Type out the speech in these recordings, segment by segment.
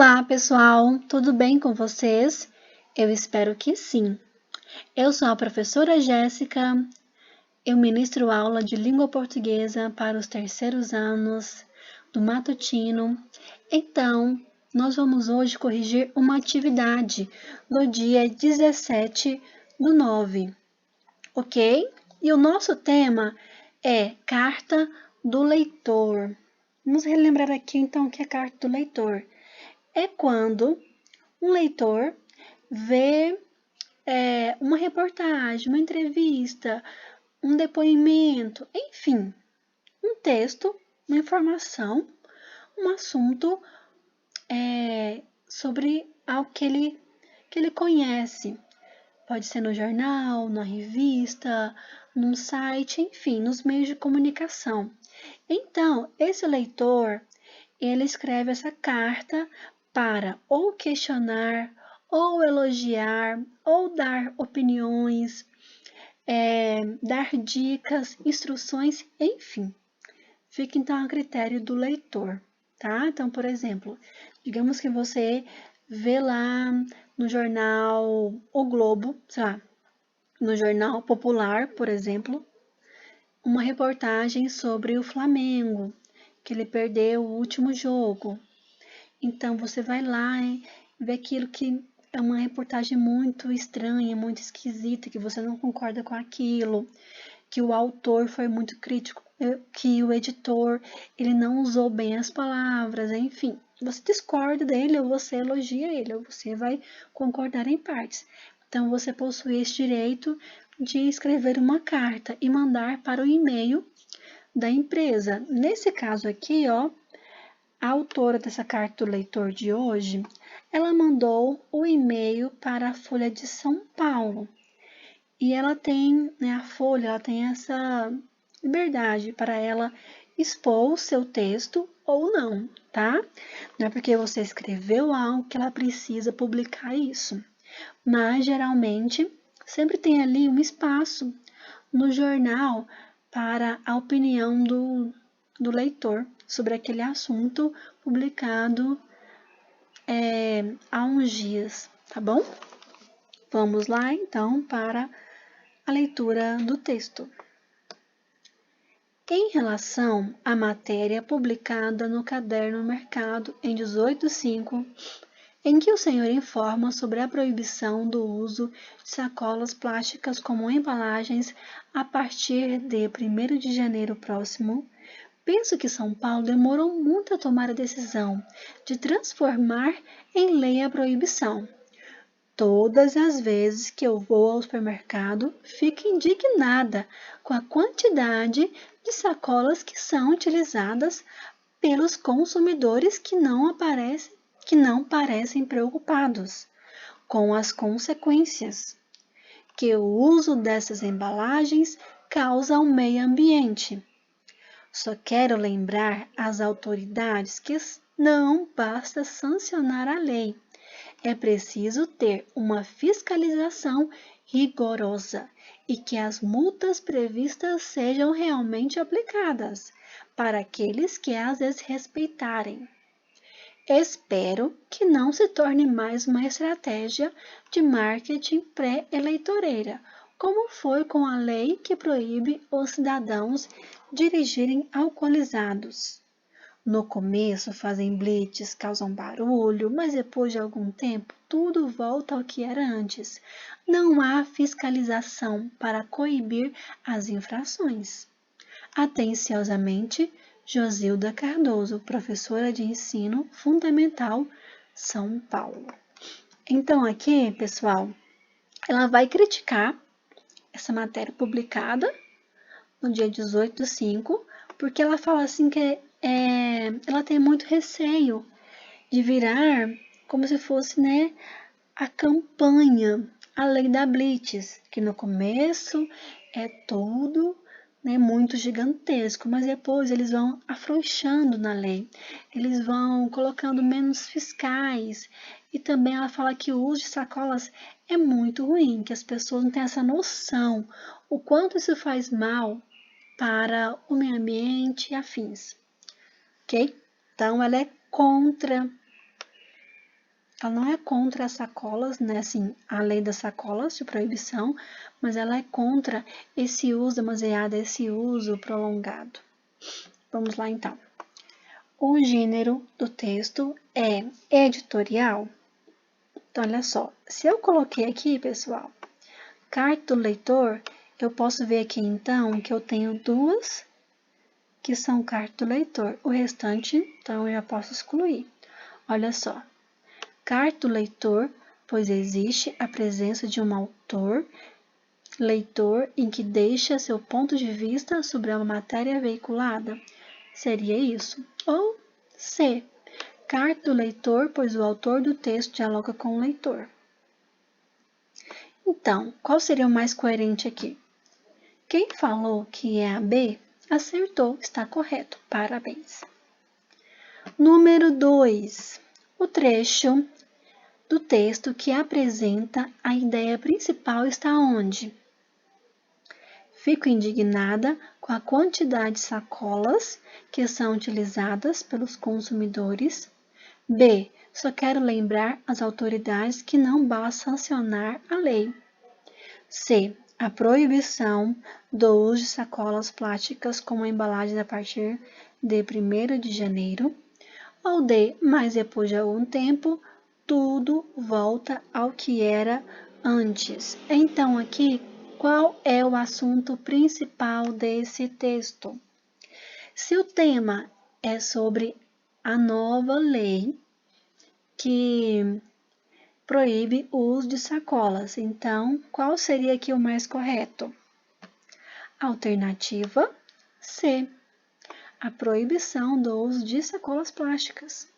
Olá, pessoal, tudo bem com vocês? Eu espero que sim. Eu sou a professora Jéssica, eu ministro aula de língua portuguesa para os terceiros anos do matutino. Então, nós vamos hoje corrigir uma atividade do dia 17/9, ok? E o nosso tema é Carta do Leitor. Vamos relembrar aqui então o que é Carta do Leitor. É quando um leitor vê uma reportagem, uma entrevista, um depoimento, enfim, um texto, uma informação, um assunto sobre algo que ele conhece. Pode ser no jornal, na revista, num site, enfim, nos meios de comunicação. Então, esse leitor, ele escreve essa carta para ou questionar, ou elogiar, ou dar opiniões, dar dicas, instruções, enfim. Fica então a critério do leitor, tá? Então, por exemplo, digamos que você vê lá no jornal O Globo, sei lá, no Jornal Popular, por exemplo, uma reportagem sobre o Flamengo, que ele perdeu o último jogo. Então, você vai lá e vê aquilo que é uma reportagem muito estranha, muito esquisita, que você não concorda com aquilo, que o autor foi muito crítico, que o editor ele não usou bem as palavras, enfim. Você discorda dele, ou você elogia ele, ou você vai concordar em partes. Então, você possui esse direito de escrever uma carta e mandar para o e-mail da empresa. Nesse caso aqui, ó, a autora dessa carta do leitor de hoje, ela mandou o e-mail para a Folha de São Paulo. E ela tem, né, a Folha, ela tem essa liberdade para ela expor o seu texto ou não, tá? Não é porque você escreveu algo que ela precisa publicar isso. Mas, geralmente, sempre tem ali um espaço no jornal para a opinião do leitor sobre aquele assunto publicado há uns dias, tá bom? Vamos lá, então, para a leitura do texto. Em relação à matéria publicada no Caderno Mercado em 18/5, em que o senhor informa sobre a proibição do uso de sacolas plásticas como embalagens a partir de 1º de janeiro próximo, penso que São Paulo demorou muito a tomar a decisão de transformar em lei a proibição. Todas as vezes que eu vou ao supermercado, fico indignada com a quantidade de sacolas que são utilizadas pelos consumidores que não parecem preocupados com as consequências que o uso dessas embalagens causa ao meio ambiente. Só quero lembrar às autoridades que não basta sancionar a lei. É preciso ter uma fiscalização rigorosa e que as multas previstas sejam realmente aplicadas para aqueles que as desrespeitarem. Espero que não se torne mais uma estratégia de marketing pré-eleitoreira, como foi com a lei que proíbe os cidadãos dirigirem alcoolizados. No começo fazem blitz, causam barulho, mas depois de algum tempo tudo volta ao que era antes. Não há fiscalização para coibir as infrações. Atenciosamente, Josilda Cardoso, professora de ensino fundamental, São Paulo. Então aqui, pessoal, ela vai criticar essa matéria publicada no dia 18/5, porque ela fala assim que ela tem muito receio de virar como se fosse, né, a campanha, a lei da Blitz, que no começo é tudo, né, muito gigantesco, mas depois eles vão afrouxando na lei, eles vão colocando menos fiscais, e também ela fala que o uso de sacolas é muito ruim, que as pessoas não têm essa noção, o quanto isso faz mal para o meio ambiente e afins. Ok? Então, ela é contra ela não é contra as sacolas, né? Assim, a lei das sacolas de proibição, mas ela é contra esse uso demasiado, esse uso prolongado. Vamos lá, então. O gênero do texto é editorial. Então, olha só. Se eu coloquei aqui, pessoal, carta do leitor, eu posso ver aqui, então, que eu tenho duas que são carta do leitor. O restante, então, eu já posso excluir. Olha só. Carta do leitor, pois existe a presença de um autor, leitor, em que deixa seu ponto de vista sobre a matéria veiculada. Seria isso. Ou C. Carta do leitor, pois o autor do texto dialoga com o leitor. Então, qual seria o mais coerente aqui? Quem falou que é a B, acertou, está correto. Parabéns. Número 2. O trecho do texto que apresenta a ideia principal está onde? Fico indignada com a quantidade de sacolas que são utilizadas pelos consumidores. B. Só quero lembrar às autoridades que não basta sancionar a lei. C. A proibição do uso de sacolas plásticas como embalagens a partir de 1º de janeiro. Ou D. Mas depois de algum tempo, tudo volta ao que era antes. Então, aqui, qual é o assunto principal desse texto? Se o tema é sobre a nova lei que proíbe o uso de sacolas, então, qual seria aqui o mais correto? Alternativa C. A proibição do uso de sacolas plásticas.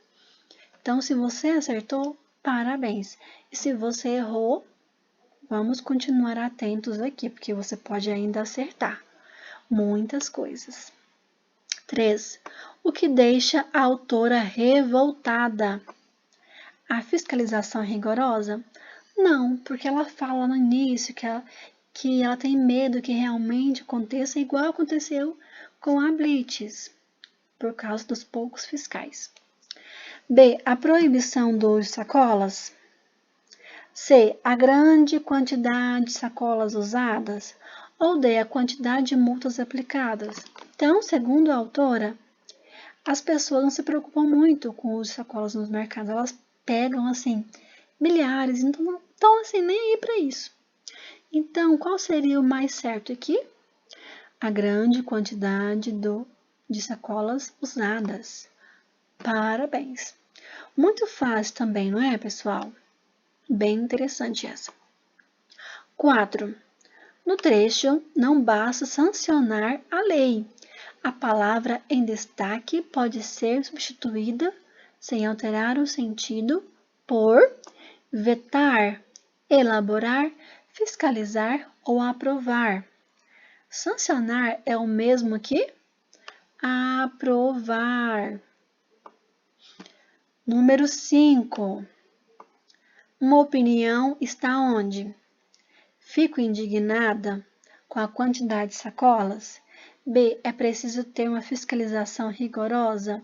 Então, se você acertou, parabéns. E se você errou, vamos continuar atentos aqui, porque você pode ainda acertar muitas coisas. 3. O que deixa a autora revoltada? A fiscalização é rigorosa? Não, porque ela fala no início que ela tem medo que realmente aconteça igual aconteceu com a Blitz, por causa dos poucos fiscais. B. A proibição do uso de sacolas. C. A grande quantidade de sacolas usadas. Ou D. A quantidade de multas aplicadas. Então, segundo a autora, as pessoas não se preocupam muito com o uso de sacolas nos mercados. Elas pegam, assim, milhares, então não estão, assim, nem aí para isso. Então, qual seria o mais certo aqui? A grande quantidade de sacolas usadas. Parabéns! Muito fácil também, não é, pessoal? Bem interessante essa. 4. No trecho, não basta sancionar a lei. A palavra em destaque pode ser substituída, sem alterar o sentido, por vetar, elaborar, fiscalizar ou aprovar. Sancionar é o mesmo que aprovar. Número 5. Uma opinião está onde? Fico indignada com a quantidade de sacolas. B. É preciso ter uma fiscalização rigorosa.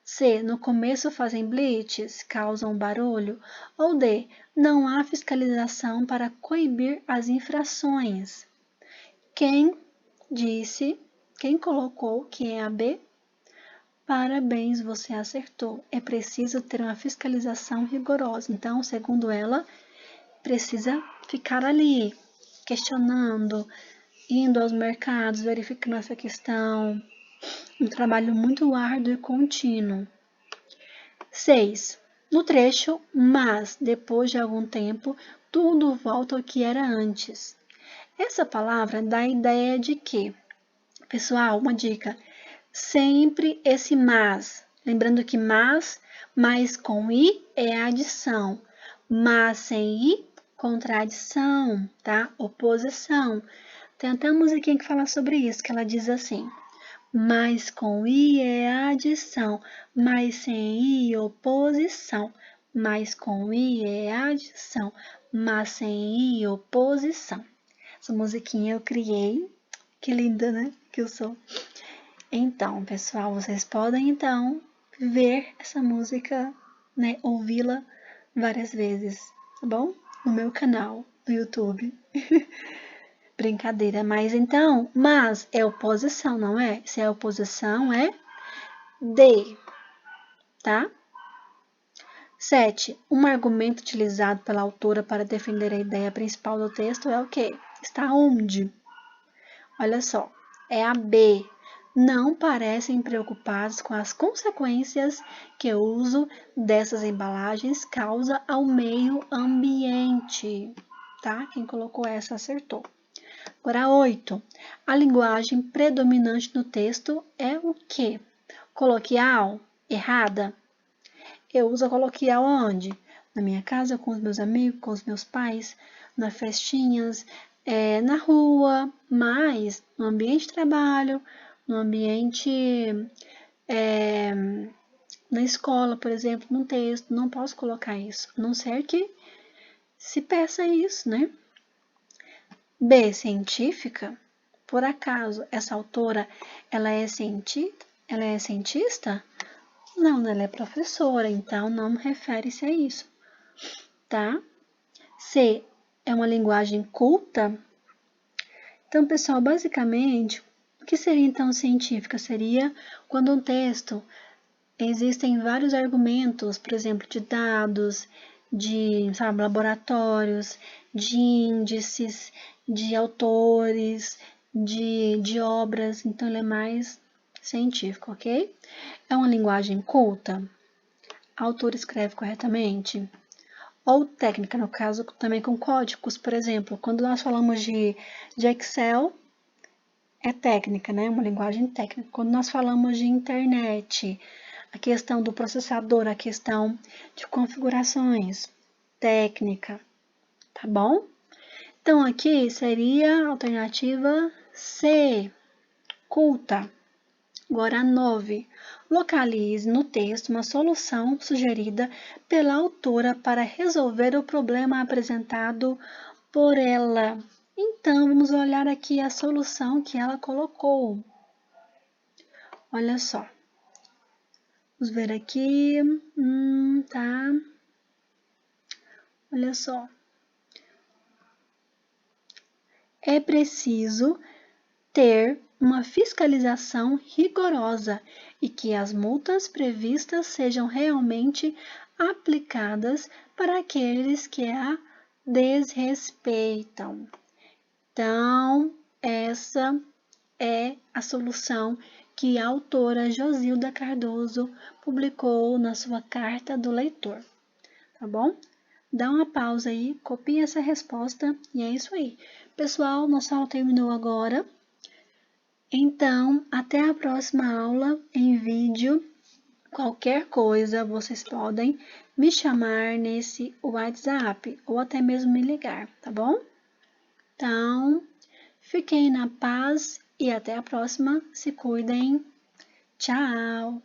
C. No começo fazem blitz, causam barulho. Ou D. Não há fiscalização para coibir as infrações. Quem colocou que é a B? Parabéns, você acertou. É preciso ter uma fiscalização rigorosa. Então, segundo ela, precisa ficar ali, questionando, indo aos mercados, verificando essa questão. Um trabalho muito árduo e contínuo. 6. No trecho, mas depois de algum tempo, tudo volta ao que era antes. Essa palavra dá a ideia de que, pessoal, uma dica, sempre esse mas, lembrando que mas com i é adição, mas sem i, contradição, tá? Oposição. Tem até uma musiquinha que fala sobre isso, que ela diz assim: mas com i é adição, mas sem i, oposição. Mas com i é adição, mas sem i, oposição. Essa musiquinha eu criei. Que linda, né? Que eu sou. Então, pessoal, vocês podem, então, ver essa música, né? Ouvi-la várias vezes, tá bom? No meu canal do YouTube. Brincadeira, mas é oposição, não é? Se é oposição, é de, tá? 7. Um argumento utilizado pela autora para defender a ideia principal do texto é o quê? Está onde? Olha só, é a B. Não parecem preocupados com as consequências que o uso dessas embalagens causa ao meio ambiente, tá? Quem colocou essa acertou. Agora, 8. A linguagem predominante no texto é o quê? Coloquial? Errada? Eu uso a coloquial onde? Na minha casa, com os meus amigos, com os meus pais, nas festinhas, na rua, mas no ambiente de trabalho, no ambiente na escola, por exemplo, num texto, não posso colocar isso, a não ser que se peça isso, né? B, científica? Por acaso, essa autora, ela é cientista? Não, ela é professora, então não refere-se a isso, tá? C, é uma linguagem culta? Então, pessoal, basicamente, o que seria então científica? Seria quando um texto existem vários argumentos, por exemplo, de dados, de laboratórios, de índices, de autores, de obras, então ele é mais científico, ok? É uma linguagem culta? A autora escreve corretamente? Ou técnica, no caso, também com códigos, por exemplo, quando nós falamos de Excel, é técnica, né? Uma linguagem técnica. Quando nós falamos de internet, a questão do processador, a questão de configurações, técnica, tá bom? Então, aqui seria a alternativa C, culta. Agora, 9. Localize no texto uma solução sugerida pela autora para resolver o problema apresentado por ela. Então, vamos olhar aqui a solução que ela colocou. Olha só. Vamos ver aqui. Tá. Olha só. É preciso ter uma fiscalização rigorosa e que as multas previstas sejam realmente aplicadas para aqueles que a desrespeitam. Então, essa é a solução que a autora Josilda Cardoso publicou na sua carta do leitor, tá bom? Dá uma pausa aí, copia essa resposta e é isso aí. Pessoal, nossa aula terminou agora. Então, até a próxima aula em vídeo. Qualquer coisa, vocês podem me chamar nesse WhatsApp ou até mesmo me ligar, tá bom? Então, fiquem na paz e até a próxima. Se cuidem. Tchau!